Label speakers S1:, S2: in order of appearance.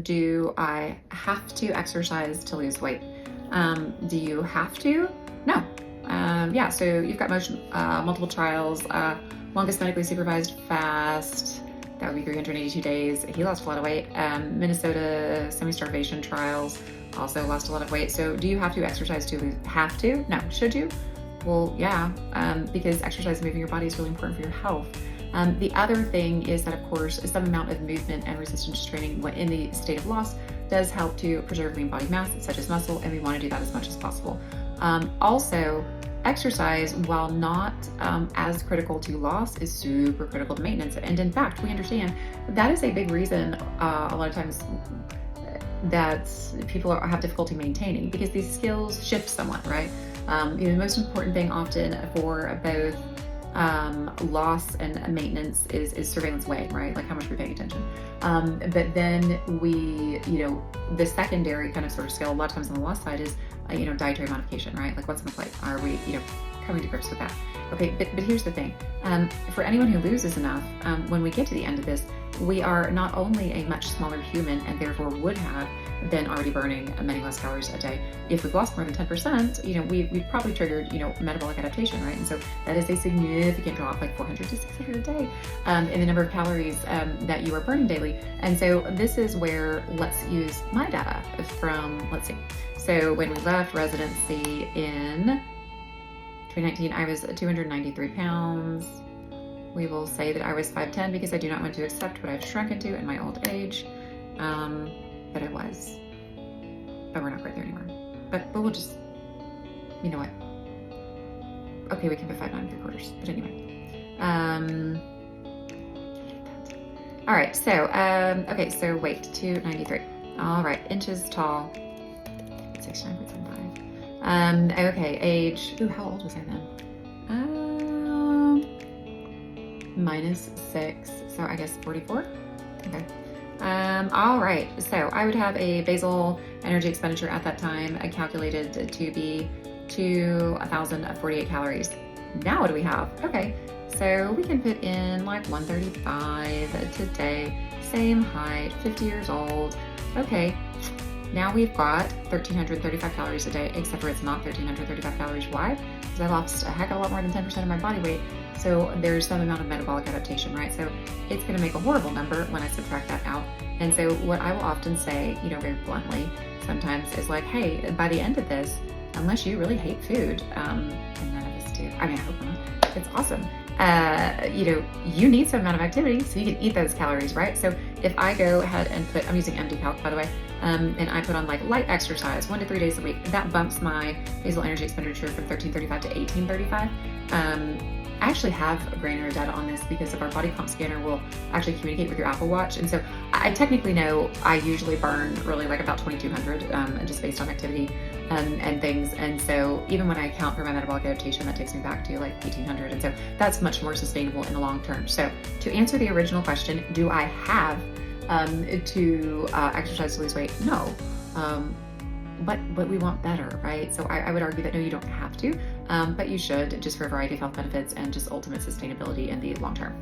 S1: Do I have to exercise to lose weight? Do you have to? No. Yeah, so you've got multiple trials, longest medically supervised fast, that would be 382 days. He lost a lot of weight. Minnesota semi-starvation trials, also lost a lot of weight. So do you have to exercise to lose? Have to? No. Should you? Well, yeah, because exercise and moving your body is really important for your health. The other thing is that, of course, some amount of movement and resistance training in the state of loss does help to preserve lean body mass, such as muscle, and we want to do that as much as possible. Also, exercise, while not as critical to loss, is super critical to maintenance. And in fact, we understand that is a big reason a lot of times that people have difficulty maintaining, because these skills shift somewhat, right? The most important thing often for both loss and maintenance is surveillance weight, right? Like how much we're paying attention. But then the secondary kind of sort of skill a lot of times on the loss side is, dietary modification, right? Like what's on the plate? Are we, coming to grips with that? Okay, but here's the thing. For anyone who loses enough, when we get to the end of this, we are not only a much smaller human and therefore would have been already burning many less calories a day. If we've lost more than 10%, we've probably triggered, metabolic adaptation, right? And so that is a significant drop, like 400 to 600 a day, in the number of calories that you are burning daily. And so this is where, let's use my data from, let's see. So when we left residency in 2019, I was 293 pounds. We will say that I was 5'10" because I do not want to accept what I've shrunk into in my old age. But I was. But we're not quite there anymore. But we'll just, you know what? Okay, we can put 5'9¾". But anyway. All right, so weight 293. All right, inches tall, 69.75. Okay, age. Ooh, how old was I then? -6, so I guess 44. Okay. All right, so I would have a basal energy expenditure at that time calculated to be 2,048 calories. Now what do we have? Okay, so we can put in like 135 today, same height, 50 years old. Okay, now we've got 1,335 calories a day, except for it's not 1,335 calories. Why? Because I lost a heck of a lot more than 10% of my body weight. So there's some amount of metabolic adaptation, right? So it's going to make a horrible number when I subtract that out. And so what I will often say, very bluntly sometimes is like, hey, by the end of this, unless you really hate food, and none of us do, I mean, I hope not, it's awesome. You need some amount of activity so you can eat those calories, right? So if I go ahead and I'm using MD Calc, by the way, and I put on like light exercise 1 to 3 days a week, that bumps my basal energy expenditure from 1,335 to 1,835. I actually have granular data on this because of our body comp scanner will actually communicate with your Apple Watch. And so I technically know I usually burn really like about 2,200 just based on activity and things. And so even when I account for my metabolic adaptation, that takes me back to like 1,800. And so that's much more sustainable in the long term. So to answer the original question, do I have to exercise to lose weight? No. But we want better, right? So I would argue that no, you don't have to, but you should, just for a variety of health benefits and just ultimate sustainability in the long term.